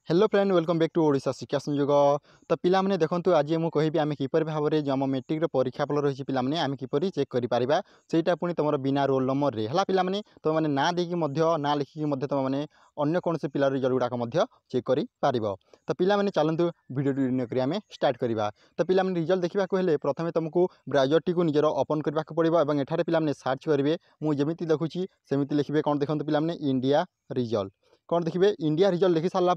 Hello friend welcome back to Odisha Shiksha Sanyog. तो पिला माने देखंतु आज मु कहिबी आमे किपर भाव में जो आम मेट्रिक परीक्षा फल रही पिला माने आमे किपरि चेक करि पारिबा सेटा पुनी तुमर बिना रोल नंबर रे हला पिला माने तो माने ना देकी मध्य ना लिखिकी मध्य तुम माने अन्य कौन से पिलार रिजल्ट गुड़ाक मध्य चेक करि पारिबो। तो पिला माने चलंतु वीडियो डिनो करी आमे स्टार्ट करबा। तो पिला माने रिजल्ट देखिबा को हेले प्रथमे तुमको ब्राउजर टी को निजर ओपन करबा को पड़िबो एवं एठारे पिला माने सर्च करिवे मु जेमिति देखुची सेमिति लिखिबे कोन देखंतु पिला माने इंडिया रिजल्ट कौन देखिए इंडिया रिजल्ट लिखि सारा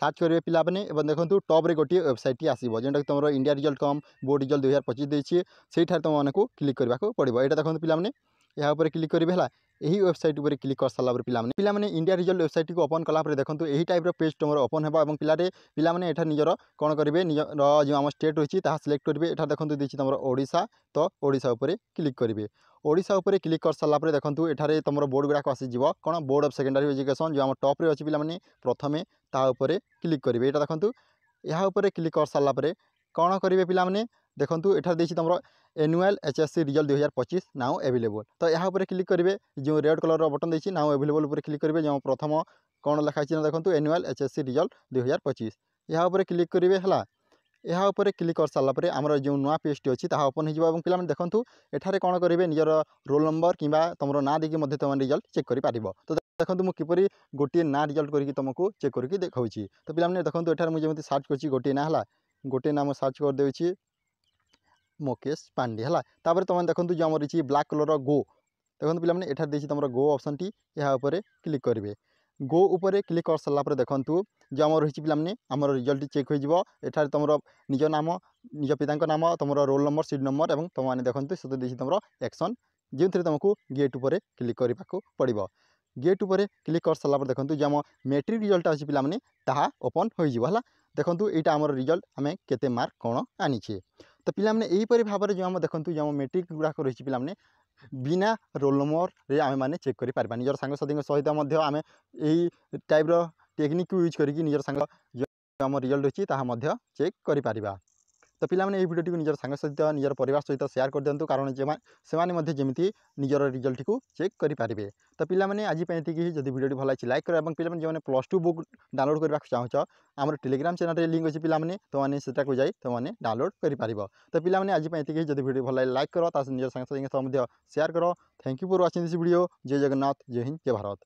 सर्च करेंगे पिला माने देखो टॉप रे गोटे वेबसाइट आसो जेनटा कि तुम इंडिया रिजल्ट कम बोर्ड रिजल्ट 2025 देती से तुमको क्लिक करने को पड़ो। यहाँ देखो पिला माने यहाँ पर क्लिक करेंगे है यही वेबसाइट पर क्लिक कर सारा पिला माने इंडिया रिजल्ट वेबसाइट को ओपन कला देखो यही टाइप पेज तुम ओपन होगा और पिला माने एठा निजर कौन करेंगे निजर जो आम स्टेट रही सिलेक्ट करेंगे। यहाँ देखो देखिए तुम ओडिशा तो ओडिशा उपर क्लिक करेंगे। ओडिशा उपर क्लिक कर सारा देखो एठारे तुम बोर्ड गुड़ाक आसीज कौन बोर्ड ऑफ सेकेंडरी एजुकेशन जो आम टॉप रे अच्छी पिला प्रथमे ताऊपर क्लिक करेंगे। यहाँ देखो यहाँ उपर क्लिक कर सारापर कौन करेंगे पिला माने देखो एठार देखिए तुम annual HSC result 2025 now available. तो यहाँ उपर क्लिक करेंगे जो रेड कलर बटन देखिए नाउ एवेलेबल उपर क्लिक करेंगे जो प्रथम कौन लिखाई देखो एनुअल एचएससी रिजल्ट 2025 यहाँ उपर क्लिक करेंगे है। यहाँ उपर क्लिक कर सारापर आमर जो नुआ पेजटी अच्छी ओपन हो पिला देखो एठारे कौन करेंगे निजर रोल नंबर कि तुम ना देखिए तुम रिजल्ट चेक कर पार। तो देखो मुझे किपरि गोटे ना रिजल्ट करके तुमको चेक करके देखा। तो पिला देखो एठार मुझे सर्च कर गोटे ना है गोटे ना सर्च करदे मुकेश पांडे है। तापर तुम देखो जो आम रही ब्लैक कलर गो देखो पिला एठार देखिए तुम गो ऑप्शन टी यहाँ उपर क्लिक करेंगे। गो उपर क्लिक कर सारापर देखो जो आम रही पिला आम रिजल्ट चेक हो तुम निज नाम निज पिता नाम तुम रोल नंबर सीट नंबर और तुम देखो से देखिए तुम एक्शन जो तुमको गेट उपर क्लिक करने को पड़ो। गेट उपर क्लिक कर सारापर देखो जो आम मेट्रिक रिजल्ट अच्छी पिला ताहा ओपन हो देखो यहाँ आम रिजल्ट आम केते मार्क कौन आनीचे। तो पिला यहीपरि भाव में जो आम देखो जो आम मेट्रिक गुड़ाक रही पिला बिना रोल नंबर रे आमे माने चेक करि पारबा निजर सांग साथी सहित मध्य आमे एही टाइप रो टेक्निक को यूज करिक निजर सांग जो आम रिजल्ट अछि ताहा मध्य चेक करि पारिबा। तो पिला माने एही वीडियो को निजर सांग सहित निजर परिवार सहित शेयर कर दियंतु कारण से माने जेमिति निजर रिजल्ट को चेक करि पारिबे। तो पिला माने आज पय एतिकी जदि वीडियो भल लाइक कर और पिला माने जो माने +2 बुक डाउनलोड करबा चाहछ आमर टेलीग्राम चैनल रे लिंक अछि पिला माने तो माने सेटा को जाई तो माने डाउनलोड करि पारिबो। तो पिला माने आज पय एतिकी जदि वीडियो भल लाइक करो ता निजर सांग साथी शेयर करो। Thank you for watching this video. जय जगन्नाथ जय हिंद जय भारत।